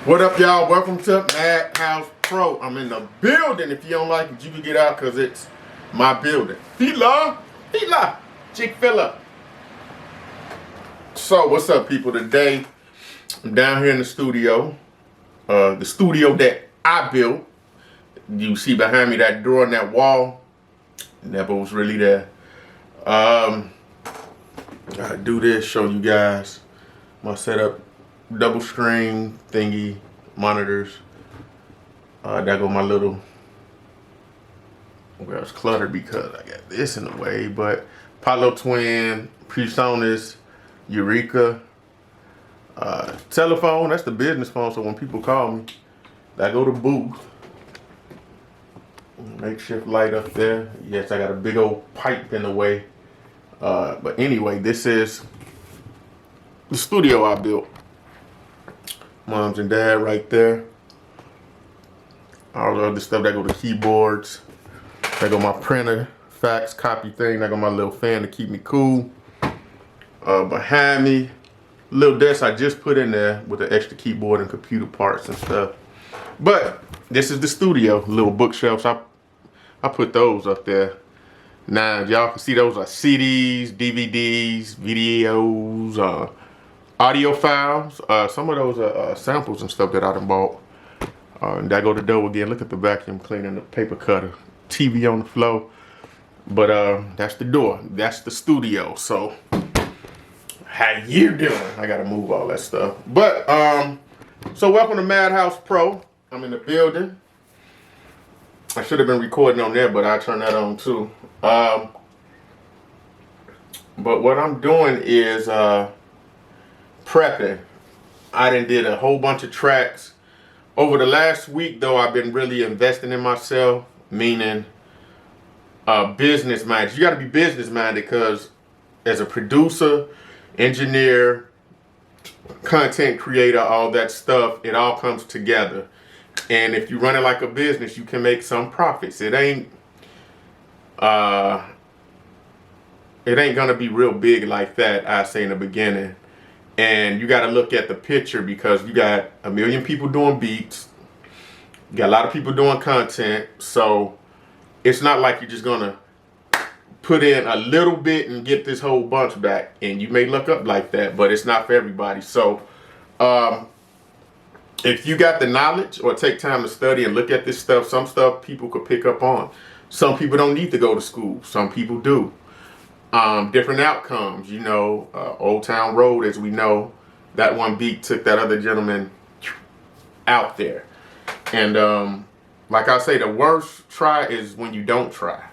What up, y'all? Welcome to Madhouse Pro. I'm in the building. If you don't like it, you can get out because it's my building. Fila, Chick-fil-A. So, what's up, people? Today, I'm down here in the studio. The studio that I built. You see behind me that door and that wall. Never was really there. I do this, show you guys my setup. Double screen thingy monitors. There go my little, well, it's cluttered because I got this in the way, but Apollo Twin, PreSonus, Eureka, telephone, that's the business phone, so when people call me, I go to booth. Makeshift light up there. Yes, I got a big old pipe in the way. But anyway, this is the studio I built. Moms and dad right there. All the other stuff, that go to keyboards. That go my printer, fax, copy thing. That go my little fan to keep me cool. Behind me, little desk I just put in there with the extra keyboard and computer parts and stuff. But this is the studio, little bookshelves. I put those up there. Now, y'all can see those are CDs, DVDs, videos, audio files. Some of those are samples and stuff that I done bought. And that go to dough again. Look at the vacuum cleaner, the paper cutter, TV on the floor. But that's the door. That's the studio. So how you doing? I gotta move all that stuff. But so welcome to Madhouse Pro. I'm in the building. I should have been recording on there, but I turned that on too. But what I'm doing is prepping. I did a whole bunch of tracks. Over the last week, though, I've been really investing in myself, meaning business minded. You got to be business minded because as a producer, engineer, content creator, all that stuff, it all comes together. And if you run it like a business, you can make some profits. It ain't gonna be real big like that, I say in the beginning. And you got to look at the picture because you got a million people doing beats. You got a lot of people doing content. So it's not like you're just going to put in a little bit and get this whole bunch back. And you may look up like that, but it's not for everybody. So if you got the knowledge or take time to study and look at this stuff, some stuff people could pick up on. Some people don't need to go to school. Some people do. Different outcomes, you know, Old Town Road, as we know, that one beat took that other gentleman out there. And like I say, the worst try is when you don't try.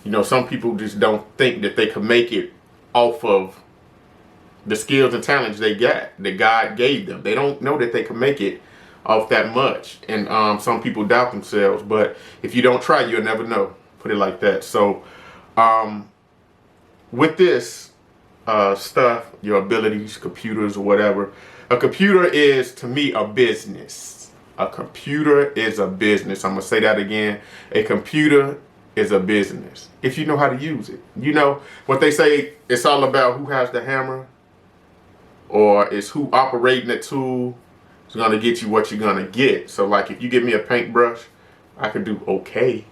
You know, some people just don't think that they can make it off of the skills and talents they got, that God gave them. They don't know that they can make it off that much. And some people doubt themselves. But if you don't try, you'll never know. Put it like that. So, with this stuff, your abilities, computers or whatever, a computer is, to me, a business. A computer is a business. I'm going to say that again. A computer is a business. If you know how to use it. You know, what they say, it's all about who has the hammer, or it's who operating the tool is going to get you what you're going to get. So, like, if you give me a paintbrush, I could do okay.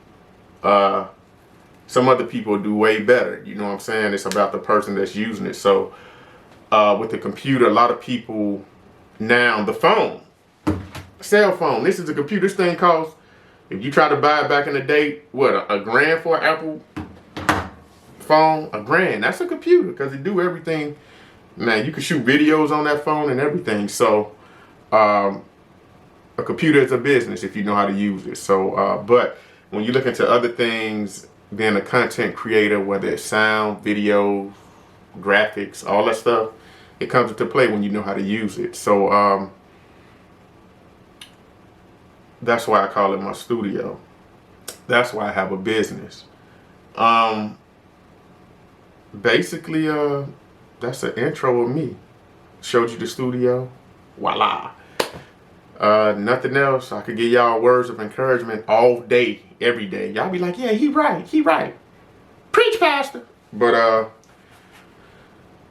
Some other people do way better. You know what I'm saying? It's about the person that's using it. So with the computer, a lot of people now, the phone, cell phone, this is a computer. This thing costs, if you try to buy it back in the day, what, a grand for an Apple phone? A grand. That's a computer because it do everything. Man, you can shoot videos on that phone and everything. So a computer is a business if you know how to use it. So, but when you look into other things, being a content creator, whether it's sound, video, graphics, all that stuff, it comes into play when you know how to use it. So that's why I call it my studio. That's why I have a business. Basically, that's an intro of me. Showed you the studio. Voila. Nothing else. I could give y'all words of encouragement all day, every day. Y'all be like, yeah, he right. Preach, pastor. But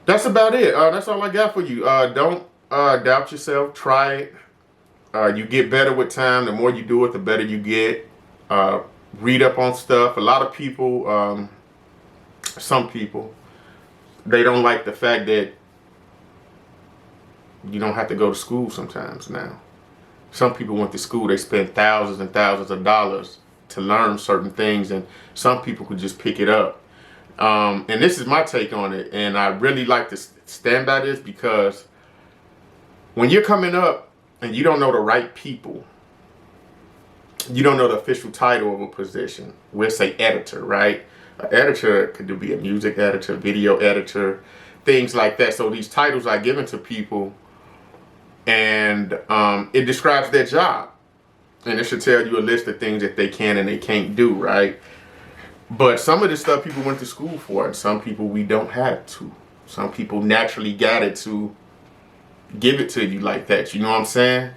that's about it. That's all I got for you. Don't doubt yourself. Try it. You get better with time. The more you do it, the better you get. Read up on stuff. A lot of people, some people, they don't like the fact that you don't have to go to school sometimes now. Some people went to school, they spent thousands and thousands of dollars to learn certain things, and some people could just pick it up. And this is my take on it, and I really like to stand by this, because when you're coming up and you don't know the right people, you don't know the official title of a position. We'll say editor, right? An editor could be a music editor, video editor, things like that. So these titles are given to people, and it describes their job, and it should tell you a list of things that they can and they can't do, right? But some of the stuff people went to school for, and some people we don't have to. Some people naturally got it to give it to you like that. You know what I'm saying?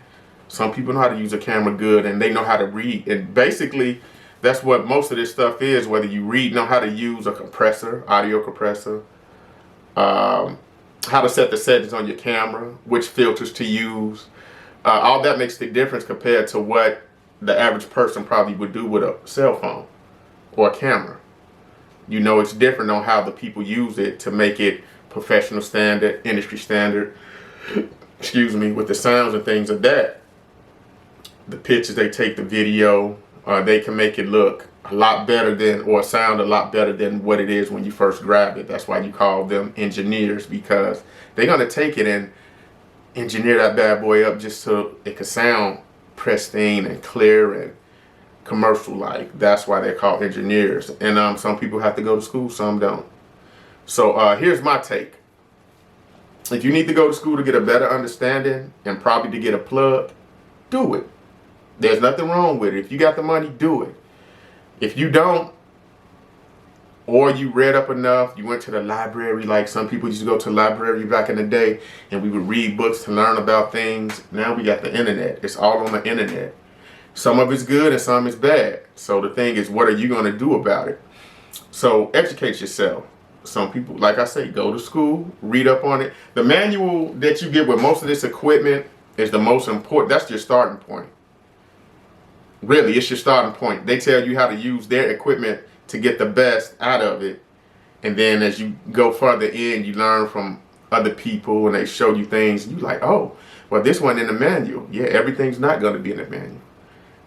Some people know how to use a camera good, and they know how to read. And basically, that's what most of this stuff is. Whether you know how to use a compressor, audio compressor, how to set the settings on your camera, which filters to use. All that makes the difference compared to what the average person probably would do with a cell phone or a camera. You know, it's different on how the people use it to make it professional standard, industry standard, excuse me, with the sounds and things of that. The pictures they take, the video, they can make it look a lot better than, or sound a lot better than what it is when you first grab it. That's why you call them engineers, because they're going to take it and engineer that bad boy up just so it could sound pristine and clear and commercial-like. That's why they're called engineers. And some people have to go to school, some don't. So here's my take. If you need to go to school to get a better understanding and probably to get a plug, do it. There's nothing wrong with it. If you got the money, do it. If you don't, or you read up enough, you went to the library, like some people used to go to the library back in the day, and we would read books to learn about things. Now we got the internet. It's all on the internet. Some of it's good and some is bad. So the thing is, what are you going to do about it? So educate yourself. Some people, like I say, go to school, read up on it. The manual that you get with most of this equipment is the most important. That's your starting point. Really, it's your starting point. They tell you how to use their equipment to get the best out of it. And then as you go further in, you learn from other people, and they show you things, and you're like, oh, well, this one in the manual. Yeah, everything's not going to be in the manual.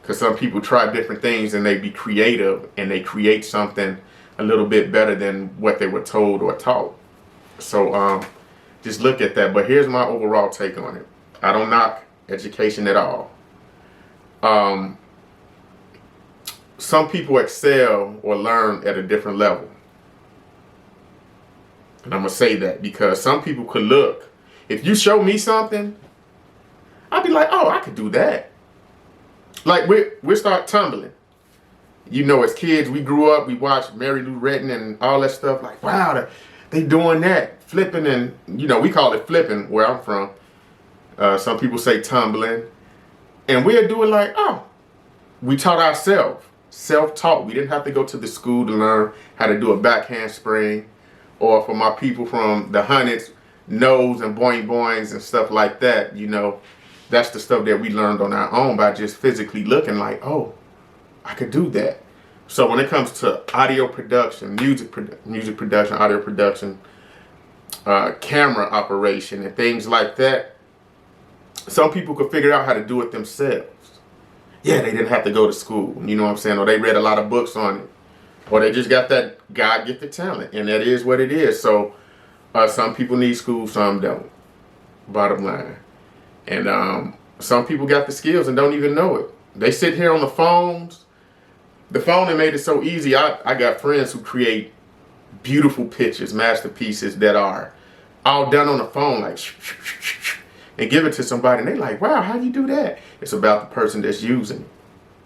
Because some people try different things, and they be creative, and they create something a little bit better than what they were told or taught. So just look at that. But here's my overall take on it. I don't knock education at all. Some people excel or learn at a different level. And I'm going to say that because some people could look. If you show me something, I'd be like, oh, I could do that. Like, we start tumbling. You know, as kids, we grew up, we watched Mary Lou Retton and all that stuff. Like, wow, they doing that. Flipping, and, you know, we call it flipping where I'm from. Some people say tumbling. And we'll do it like, oh, we taught ourselves. Self-taught. We didn't have to go to the school to learn how to do a backhand spring. Or for my people from the hundreds, nose and boing boings and stuff like that, you know, that's the stuff that we learned on our own by just physically looking like, oh, I could do that. So when it comes to audio production, music production, audio production, camera operation and things like that, some people could figure out how to do it themselves. Yeah, they didn't have to go to school, you know what I'm saying? Or they read a lot of books on it. Or they just got that God-gifted talent, and that is what it is. So some people need school, some don't, bottom line. And some people got the skills and don't even know it. They sit here on the phones. The phone that made it so easy. I got friends who create beautiful pictures, masterpieces that are all done on the phone, like and give it to somebody, and they like, wow, how do you do that? It's about the person that's using it,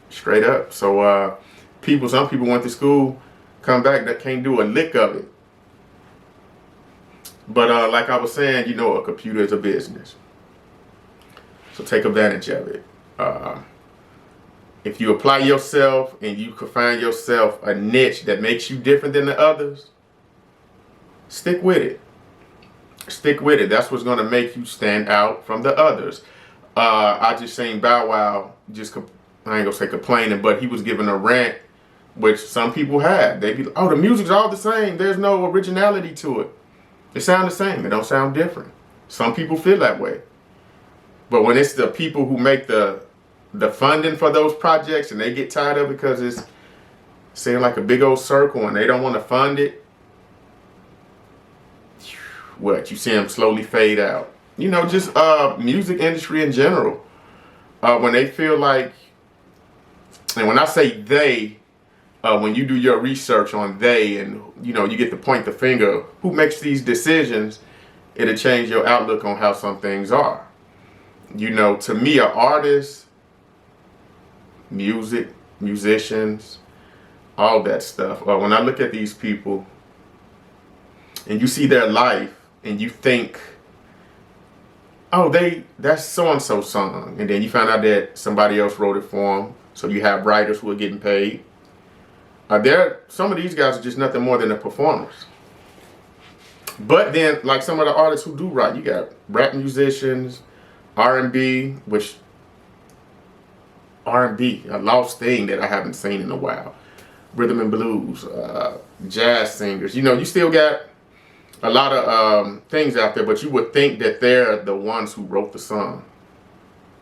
straight up. So some people went to school, come back, that can't do a lick of it. But like I was saying, you know, a computer is a business, so take advantage of it. If you apply yourself and you can find yourself a niche that makes you different than the others, stick with it. Stick with it. That's what's going to make you stand out from the others. I just seen Bow Wow just, I ain't gonna say complaining, but he was giving a rant, which some people had. They be like, oh, the music's all the same. There's no originality to it. It sounds the same. It don't sound different. Some people feel that way. But when it's the people who make the funding for those projects and they get tired of it because it's seeming like a big old circle and they don't want to fund it, what, you see them slowly fade out. You know, just music industry in general. When they feel like, and when I say they, when you do your research on they and, you know, you get to point the finger, who makes these decisions, it'll change your outlook on how some things are. You know, to me, an artist, music, musicians, all that stuff. When I look at these people and you see their life and you think, oh, that's so-and-so song. And then you find out that somebody else wrote it for them. So you have writers who are getting paid. Some of these guys are just nothing more than the performers. But then, like some of the artists who do write, you got rap musicians, R&B, which R&B, a lost thing that I haven't seen in a while. Rhythm and blues, jazz singers. You know, you still got a lot of things out there, but you would think that they're the ones who wrote the song.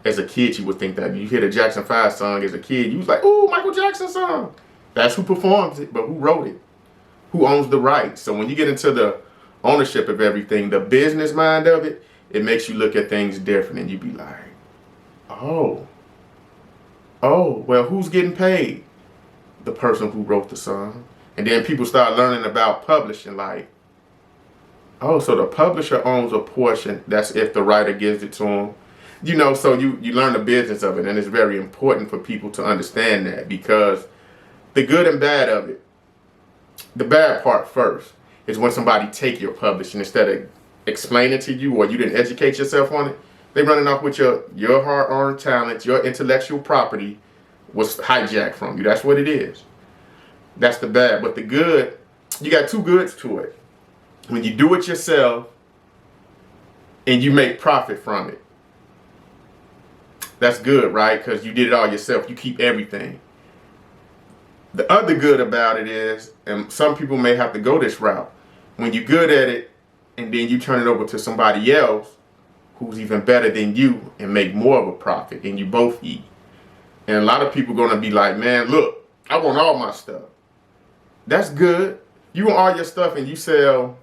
As a kid, you would think that. You hear the Jackson 5 song as a kid, you was like, ooh, Michael Jackson song. That's who performs it, but who wrote it? Who owns the rights? So when you get into the ownership of everything, the business mind of it, it makes you look at things different, and you be like, oh, well, who's getting paid? The person who wrote the song. And then people start learning about publishing, like, oh, so the publisher owns a portion. That's if the writer gives it to him. You know, so you learn the business of it, and it's very important for people to understand that, because the good and bad of it, the bad part first, is when somebody take your publishing instead of explain it to you, or you didn't educate yourself on it. They running off with your hard-earned talent, your intellectual property was hijacked from you. That's what it is. That's the bad. But the good, you got two goods to it. When you do it yourself and you make profit from it, that's good, right? Because you did it all yourself. You keep everything. The other good about it is, and some people may have to go this route, when you're good at it and then you turn it over to somebody else who's even better than you and make more of a profit, and you both eat. And a lot of people going to be like, man, look, I want all my stuff. That's good. You want all your stuff and you sell,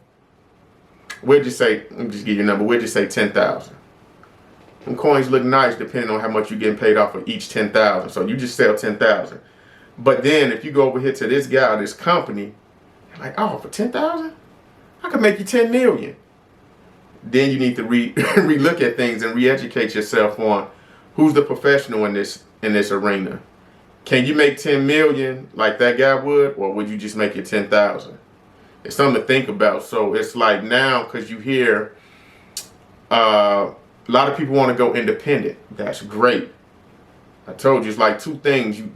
we'll just say, let me just give you a number, we'll just say 10,000. Them coins look nice depending on how much you're getting paid off of each 10,000. So you just sell 10,000. But then if you go over here to this guy or this company, you're like, oh, for 10,000? I could make you 10 million. Then you need to re-look at things and re-educate yourself on who's the professional in this arena. Can you make 10 million like that guy would, or would you just make it 10,000? It's something to think about. So it's like now, because you hear a lot of people want to go independent. That's great. I told you, it's like two things. You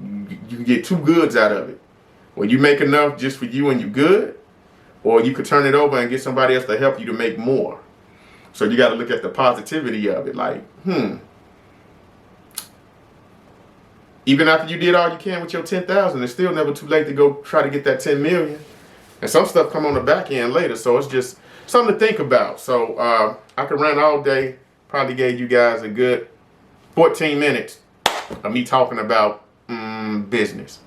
can get two goods out of it. When you make enough just for you and you good, or you could turn it over and get somebody else to help you to make more. So you got to look at the positivity of it. Like, even after you did all you can with your 10,000, it's still never too late to go try to get that 10 million. And some stuff come on the back end later. So it's just something to think about. So I could run all day. Probably gave you guys a good 14 minutes of me talking about business.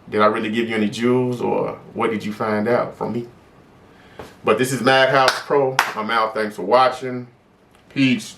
Did I really give you any jewels, or what did you find out from me? But this is Madhouse Pro. I'm out. Thanks for watching. Peace.